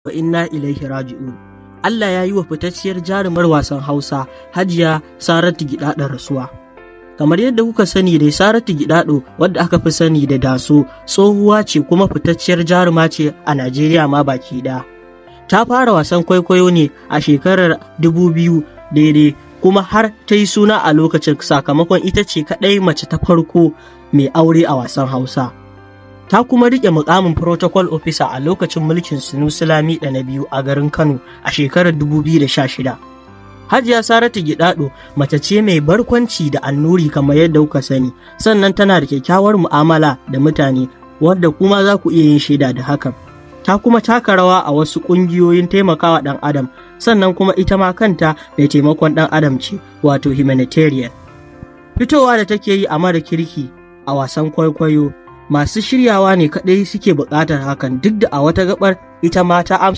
wa inna ilaihi raji'un. Allah ya yi wa fitacciyar jarumar wasan Hausa Hajiya Saratu Gidado rasuwa. Kamar yadda kuka sani dai Saratu Gidado wadda aka fi sani da Daso tsohuwa ce kuma fitacciyar jaruma ce a Najeriya ma baki ɗaya. Ta fara wasan kwaikwayo ne a shekarar 2000 daidai kuma har ta yi suna a lokacin sakamakon ita ce kaɗai mace ta farko mai aure a wasan Hausa. Ta kuma riƙe muƙamin protocol officer a lokacin mulkin Sunusi Lamiɗo na biyu a garin Kano a shekarar 2016. Hajiya Saratu Gidado mace ce mai barkwanci da annuri kamar yadda kuka sani, sannan tana da kyakkyawar mu'amala da mutane wadda kuma za ku iya yin shaida da hakan. Ta kuma taka rawa a wasu ƙungiyoyin taimakawa ɗan adam, sannan kuma ita ma kanta mai taimakon ɗan adam ce, wato humanitarian. Fitowa da take yi a mara kirki a wasan kwaikwayo, masu shiryawa ne kaɗai suke buƙatar hakan, duk da a wata gaɓar ita ma ta amsa